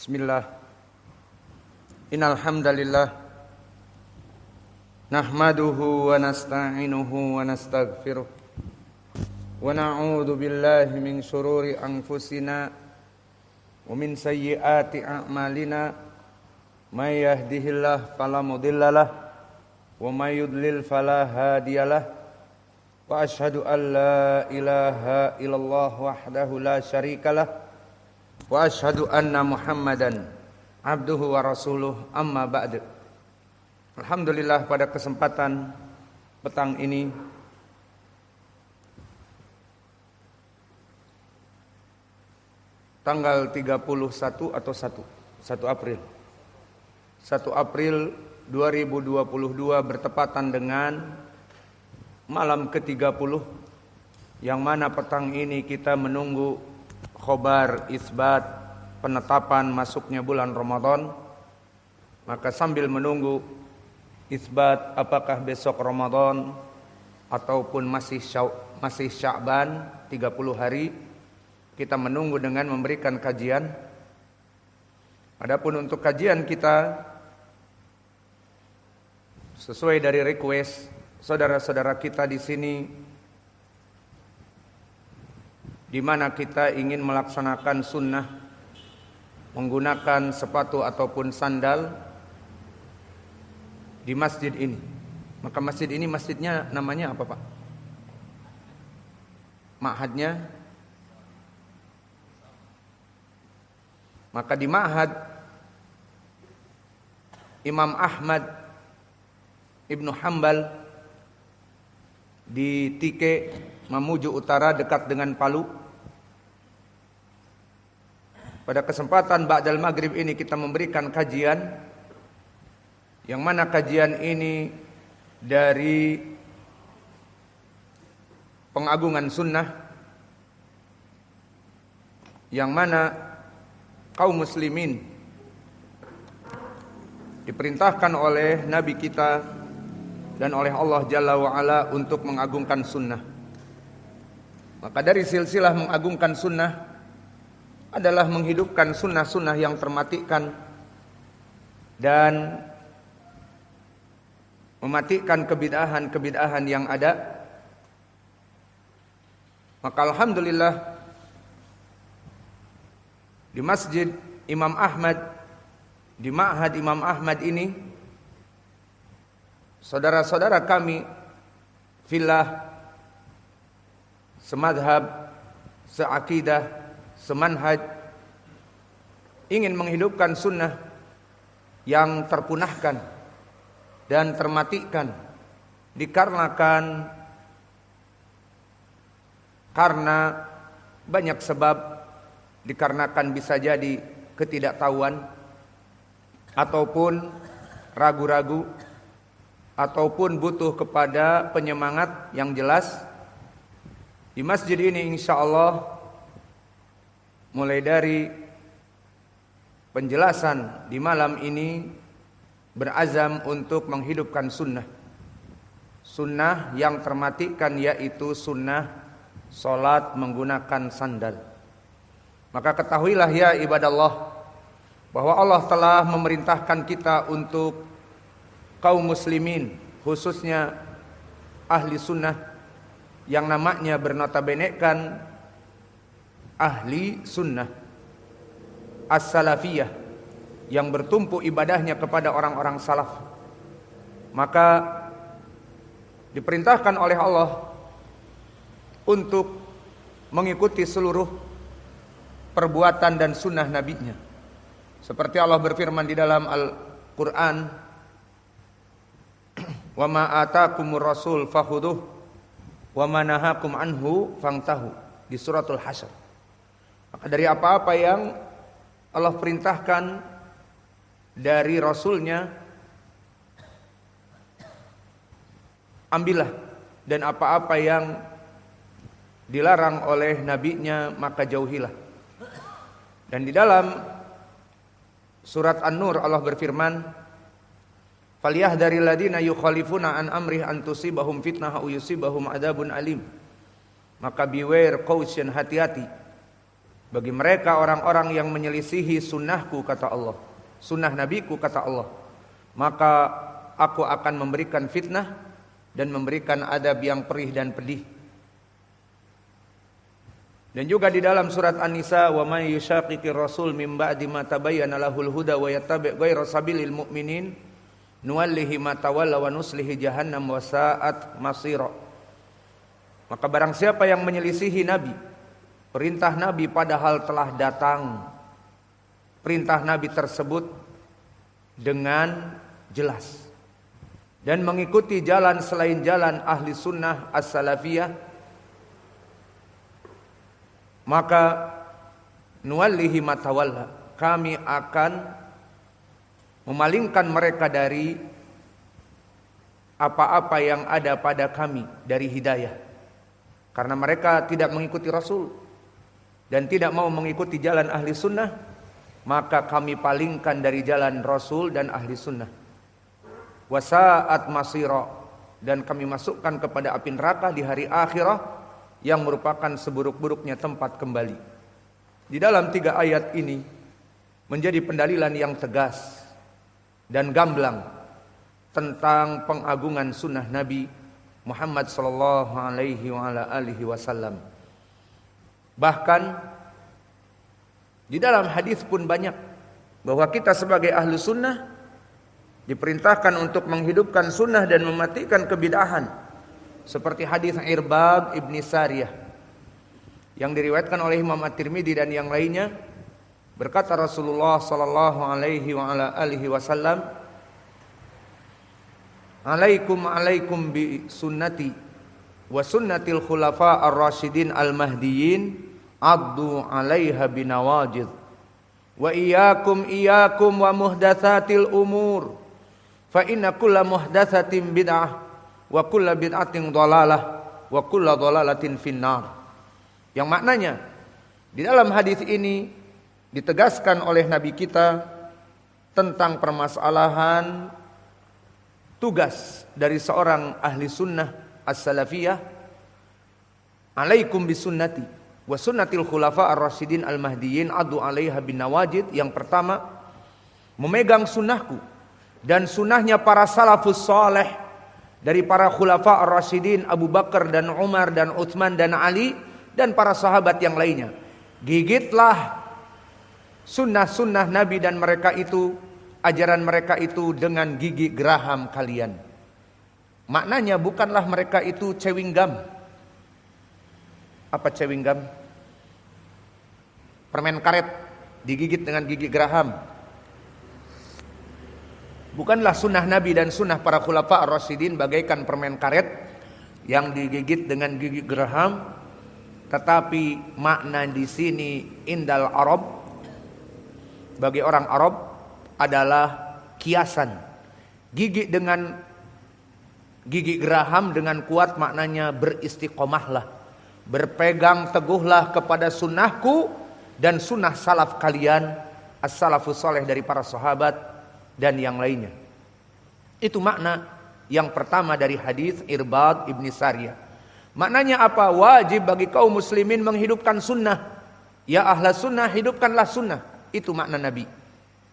Bismillah. Innal hamdalillah nahmaduhu wa nasta'inuhu wa nastaghfiruh wa na'udzu billahi min shururi anfusina wa min sayyiati a'malina may yahdihillahu fala mudhillalah wa may yudlil fala hadiyalah wa asyhadu an la ilaha illallah wahdahu la syarikalah wa asyhadu anna Muhammadan abduhu wa rasuluh, amma ba'du. Alhamdulillah, pada kesempatan petang ini tanggal 31 atau 1 April 1 April 2022 bertepatan dengan malam ke-30, yang mana petang ini kita menunggu khobar isbat penetapan masuknya bulan Ramadan. Maka sambil menunggu isbat apakah besok Ramadan ataupun masih Sya'ban 30 hari, kita menunggu dengan memberikan kajian. Adapun untuk kajian kita sesuai dari request saudara-saudara kita di sini, di mana kita ingin melaksanakan sunnah menggunakan sepatu ataupun sandal di masjid ini. Maka masjid ini, masjidnya namanya apa, Pak? Ma'hadnya? Maka di Ma'had Imam Ahmad Ibnu Hanbal di Tike, Mamuju Utara, dekat dengan Palu. Pada kesempatan ba'dal maghrib ini kita memberikan kajian, yang mana kajian ini dari pengagungan sunnah, yang mana kaum muslimin diperintahkan oleh Nabi kita dan oleh Allah Jalla wa'ala untuk mengagungkan sunnah. Maka dari silsilah mengagungkan sunnah adalah menghidupkan sunnah-sunnah yang termatikan dan mematikan kebid'ahan-kebid'ahan yang ada. Maka alhamdulillah di Masjid Imam Ahmad, di Ma'had Imam Ahmad ini, saudara-saudara kami fillah, semadhab, seakidah, semanhaj, ingin menghidupkan sunnah yang terpunahkan dan termatikan karena banyak sebab, dikarenakan bisa jadi ketidaktahuan ataupun ragu-ragu ataupun butuh kepada penyemangat yang jelas. Di masjid ini insyaallah mulai dari penjelasan di malam ini berazam untuk menghidupkan sunnah. Sunnah yang termatikan yaitu sunnah solat menggunakan sandal. Maka ketahuilah ya ibadallah, bahwa Allah telah memerintahkan kita untuk kaum muslimin, khususnya ahli sunnah, yang namanya bernotabenekan ahli sunnah as-salafiyah, yang bertumpu ibadahnya kepada orang-orang salaf. Maka diperintahkan oleh Allah untuk mengikuti seluruh perbuatan dan sunnah nabinya. Seperti Allah berfirman di dalam Al-Quran, wa ma atakumur rasul fakhuduh wa ma nahakum anhu fangtahu, di suratul Hasyr. Maka dari apa-apa yang Allah perintahkan dari Rasulnya, ambillah, dan apa-apa yang dilarang oleh nabinya maka jauhilah. Dan di dalam surat An-Nur Allah berfirman, falyahdharil ladzina yukhalifuna an amrih an tusibahum fitnah aw yusibahum adzabun alim. Maka beware, caution, hati-hati bagi mereka orang-orang yang menyelisihi sunnahku, kata Allah, sunnah nabiku, kata Allah, maka aku akan memberikan fitnah dan memberikan adab yang perih dan pedih. Dan juga di dalam surat An-Nisa, wa may yushaqiqir rasul mim ba'di ma tabayyana lahul huda wa yattabi' ghayra sabilil mu'minin nuwallihi ma tawalla wa nuslihi jahannam wa sa'at masira. Maka barang siapa yang menyelisihi nabi, perintah nabi padahal telah datang, perintah nabi tersebut dengan jelas, dan mengikuti jalan selain jalan ahli sunnah as-salafiyah, maka nuwallihi matawalla, kami akan memalingkan mereka dari apa-apa yang ada pada kami dari hidayah, karena mereka tidak mengikuti Rasul dan tidak mau mengikuti jalan ahli sunnah, maka kami palingkan dari jalan Rasul dan ahli sunnah. Wasa'at masira, dan kami masukkan kepada api neraka di hari akhirah yang merupakan seburuk-buruknya tempat kembali. Di dalam 3 ayat ini menjadi pendalilan yang tegas dan gamblang tentang pengagungan sunnah Nabi Muhammad sallallahu alaihi wasallam. Bahkan di dalam hadis pun banyak bahwa kita sebagai ahlu sunnah diperintahkan untuk menghidupkan sunnah dan mematikan kebid'ahan. Seperti hadis Irbad ibn Sariyah yang diriwayatkan oleh Imam At-Tirmidzi dan yang lainnya, berkata Rasulullah sallallahu alaihi wasallam, alaikum bi sunnati wa sunnatil khulafa ar-rasyidin al-mahdiyyin addu 'alaiha binawajid wa iyyakum wa muhdatsatil umur fa inna kulla muhdatsatin bid'ah wa kullu bid'atin dhalalah wa kullu dhalalatin finnar. Yang maknanya di dalam hadis ini ditegaskan oleh Nabi kita tentang permasalahan tugas dari seorang ahli sunnah as-salafiyah. Alaikum bisunnati wa sunnatil khulafa ar-rasyidin al-mahdiyyin adu 'alaiha bin nawajid. Yang pertama, memegang sunnahku dan sunnahnya para salafus saleh dari para khulafa ar-rasyidin Abu Bakar dan Umar dan Utsman dan Ali dan para sahabat yang lainnya. Gigitlah sunnah-sunnah Nabi dan mereka itu, ajaran mereka itu dengan gigi geraham kalian. Maknanya bukanlah mereka itu chewing gum. Apa chewing gum? Permen karet digigit dengan gigi geraham. Bukanlah sunnah Nabi dan sunnah para khulafa ar-rasyidin bagaikan permen karet yang digigit dengan gigi geraham, tetapi makna di sini indal Arab, bagi orang Arab adalah kiasan. Gigi dengan gigi geraham dengan kuat maknanya beristiqomahlah, berpegang teguhlah kepada sunnahku dan sunnah salaf kalian, as-salafus saleh dari para sahabat dan yang lainnya. Itu makna yang pertama dari hadis Irbad ibn Sariyah. Maknanya apa? Wajib bagi kaum muslimin menghidupkan sunnah. Ya ahla sunnah, hidupkanlah sunnah. Itu makna Nabi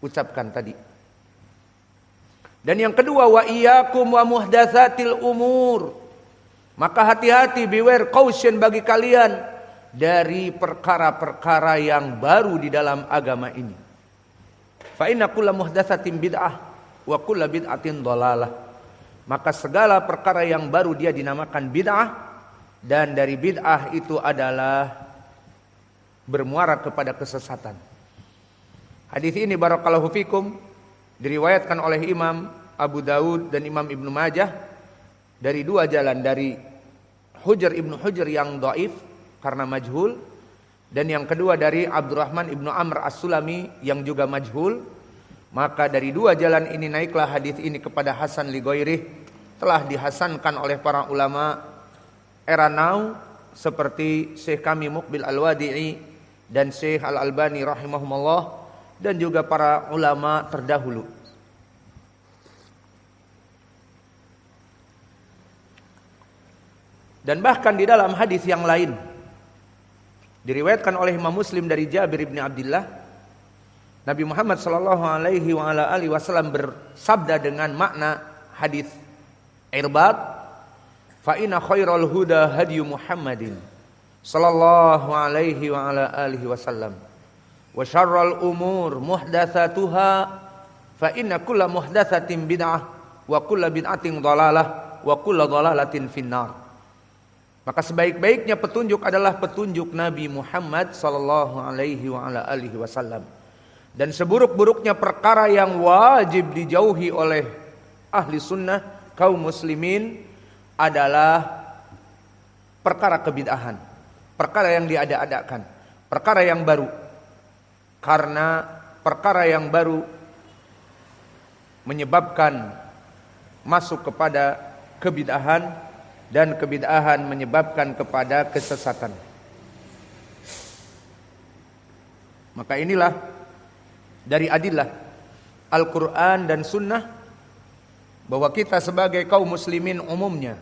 ucapkan tadi. Dan yang kedua, wa iyyakum wa muhdatsatil umur. Maka hati-hati, beware, caution bagi kalian dari perkara-perkara yang baru di dalam agama ini. Fa inna kulla muhdatsatin bid'ah wa kulla bid'atin dhalalah. Maka segala perkara yang baru dia dinamakan bid'ah, dan dari bid'ah itu adalah bermuara kepada kesesatan. Hadis ini barakallahu fikum diriwayatkan oleh Imam Abu Daud dan Imam Ibnu Majah dari 2 jalan, dari Hujr ibnu Hujr yang dhaif karena majhul, dan yang kedua dari Abdurrahman ibnu Amr as-Sulami yang juga majhul. Maka dari 2 jalan ini naiklah hadis ini kepada Hasan li ghairih, telah dihasankan oleh para ulama era now seperti Syekh kami Muqbil Al-Wadi'i dan Syekh Al-Albani rahimahumullah, dan juga para ulama terdahulu. Dan bahkan di dalam hadis yang lain Diriwayatkan oleh Imam Muslim dari Jabir bin Abdullah, Nabi Muhammad sallallahu alaihi wasallam bersabda dengan makna hadis Irbad, fa inna khairal huda hadyu Muhammadin sallallahu alaihi wasallam wa syarrul umur muhdatsatuha fa inna kulla muhdatsatin bid'ah wa kulla bid'atin dhalalah wa kulla dhalalatin finnar. Maka sebaik-baiknya petunjuk adalah petunjuk Nabi Muhammad sallallahu alaihi wasallam. Dan seburuk-buruknya perkara yang wajib dijauhi oleh ahli sunnah kaum muslimin adalah perkara kebid'ahan, perkara yang diada-adakan, perkara yang baru. Karena perkara yang baru menyebabkan masuk kepada kebid'ahan, dan kebid'ahan menyebabkan kepada kesesatan. Maka inilah dari adillah Al-Quran dan Sunnah bahwa kita sebagai kaum muslimin umumnya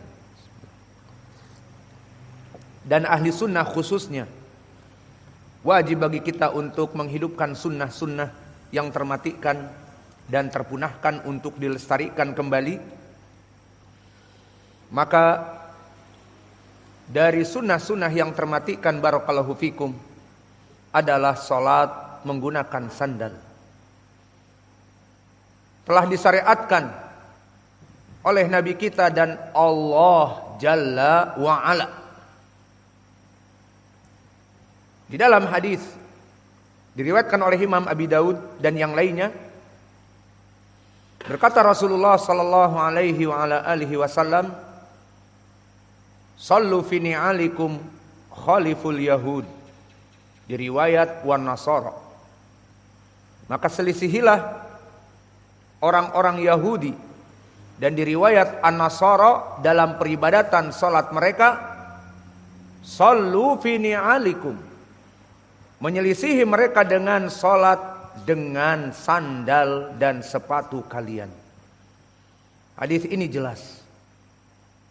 dan ahli sunnah khususnya, wajib bagi kita untuk menghidupkan sunnah-sunnah yang termatikan dan terpunahkan untuk dilestarikan kembali. Maka dari sunnah-sunnah yang termatikan barakallahu fikum adalah salat menggunakan sandal. Telah disyariatkan oleh Nabi kita dan Allah Jalla wa'ala. Di dalam hadis diriwayatkan oleh Imam Abi Daud dan yang lainnya, berkata Rasulullah sallallahu alaihi wasallam, "Sallu fi ni'alikum khaliful yahud." Di riwayat wan nasara. Maka selisihilah orang-orang Yahudi, dan di riwayat An-Nasara dalam peribadatan salat mereka, sallu fi ni'alikum, menyelisihi mereka dengan salat dengan sandal dan sepatu kalian. Hadis ini jelas,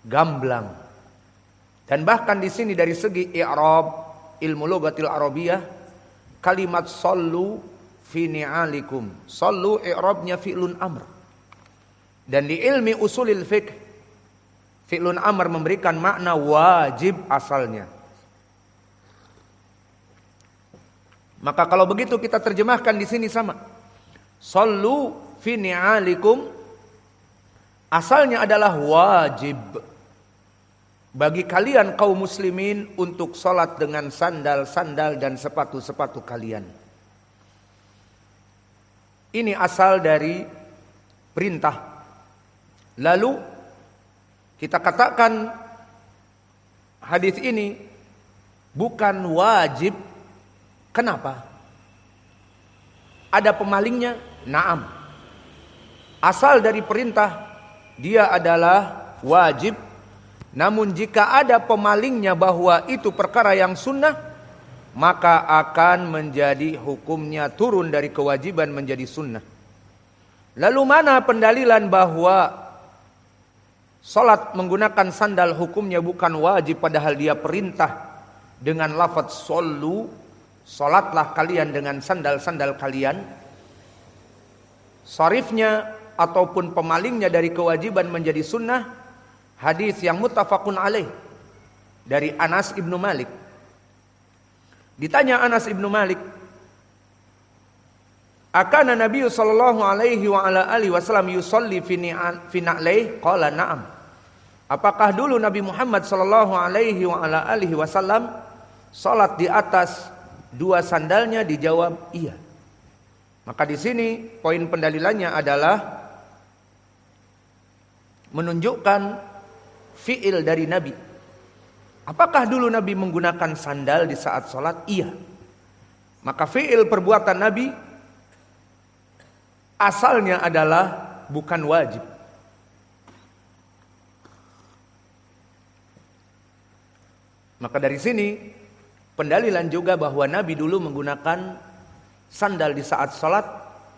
gamblang, dan bahkan di sini dari segi i'rab ilmu lughatil arabiyah, kalimat sallu fi ni'alikum, sallu i'rabnya fi'lun amr. Dan di ilmi usulil fiqh, fi'lun amr memberikan makna wajib asalnya. Maka kalau begitu kita terjemahkan di sini sama. Sallu fi ni'alikum asalnya adalah wajib bagi kalian kaum muslimin untuk salat dengan sandal-sandal dan sepatu-sepatu kalian. Ini asal dari perintah. Lalu kita katakan hadis ini bukan wajib. Kenapa? Ada pemalingnya? Naam. Asal dari perintah dia adalah wajib. Namun jika ada pemalingnya bahwa itu perkara yang sunnah, maka akan menjadi hukumnya turun dari kewajiban menjadi sunnah. Lalu mana pendalilan bahwa salat menggunakan sandal hukumnya bukan wajib padahal dia perintah dengan lafaz sallu, salatlah kalian dengan sandal-sandal kalian? Sharifnya ataupun pemalingnya dari kewajiban menjadi sunnah, hadis yang muttafaqun alaih dari Anas ibnu Malik. Ditanya Anas ibnu Malik, akana Nabi sallallahu alaihi wasallam yusalli fi na'laihi? Qala na'am. Apakah dulu Nabi Muhammad sallallahu alaihi wasallam salat di atas dua sandalnya? Dijawab iya. Maka di sini poin pendalilannya adalah menunjukkan fi'il dari Nabi. Apakah dulu Nabi menggunakan sandal di saat sholat? Iya. Maka fi'il perbuatan Nabi asalnya adalah bukan wajib. Maka dari sini pendalilan juga bahwa Nabi dulu menggunakan sandal di saat sholat,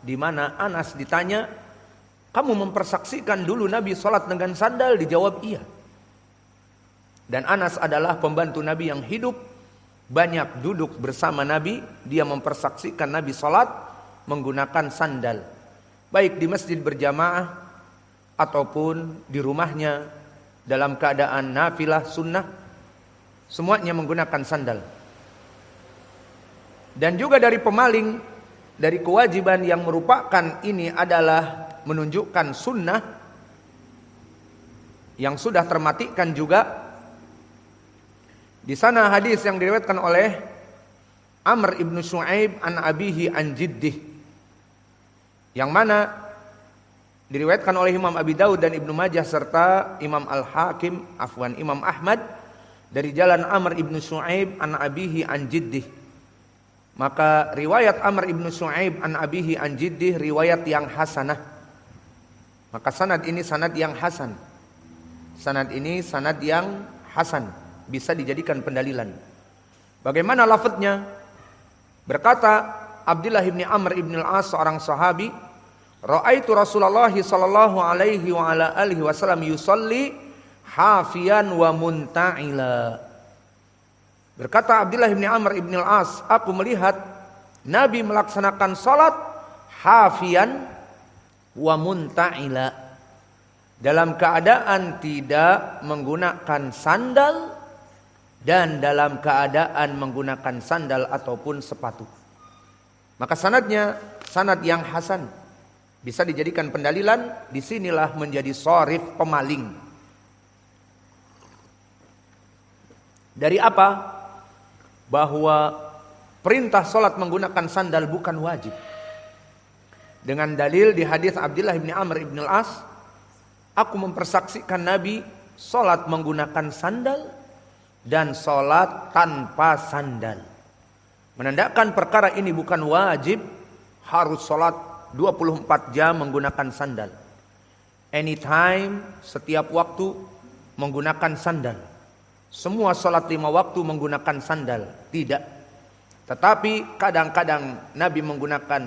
di mana Anas ditanya, kamu mempersaksikan dulu Nabi sholat dengan sandal? Dijawab iya. Dan Anas adalah pembantu Nabi yang hidup banyak duduk bersama Nabi, dia mempersaksikan Nabi sholat menggunakan sandal. Baik di masjid berjamaah ataupun di rumahnya dalam keadaan nafilah sunnah, semuanya menggunakan sandal. Dan juga dari pemaling, dari kewajiban yang merupakan ini adalah menunjukkan sunnah yang sudah termatikan juga. Di sana hadis yang diriwayatkan oleh Amr ibn Shu'aib an abihi an jiddih, yang mana diriwayatkan oleh Imam Abi Daud dan Ibnu Majah serta Imam Imam Ahmad dari jalan Amr ibn Shu'aib an abihi an jiddih. Maka riwayat Amr ibn Shu'aib an abihi an jiddih riwayat yang hasanah. Maka sanad ini sanad yang hasan. Sanad ini sanad yang hasan, bisa dijadikan pendalilan. Bagaimana lafadznya? Berkata Abdullah bin Amr bin al-As, seorang sahabi, ra'aitu Rasulullah sallallahu alaihi wa ala alihi wasallam yusalli hafiyan wa munta'ila. Berkata Abdullah bin Amr bin al-As, aku melihat Nabi melaksanakan salat hafiyan wa munta'ila, dalam keadaan tidak menggunakan sandal dan dalam keadaan menggunakan sandal ataupun sepatu. Maka sanadnya sanad yang hasan, bisa dijadikan pendalilan. Disinilah menjadi sharif, pemaling. Dari apa? Bahwa perintah salat menggunakan sandal bukan wajib. Dengan dalil di hadis Abdullah bin Amr bin al-As, aku mempersaksikan Nabi salat menggunakan sandal dan sholat tanpa sandal. Menandakan perkara ini bukan wajib harus sholat 24 jam menggunakan sandal. Anytime, setiap waktu menggunakan sandal. Semua sholat 5 waktu menggunakan sandal. Tidak. Tetapi kadang-kadang Nabi menggunakan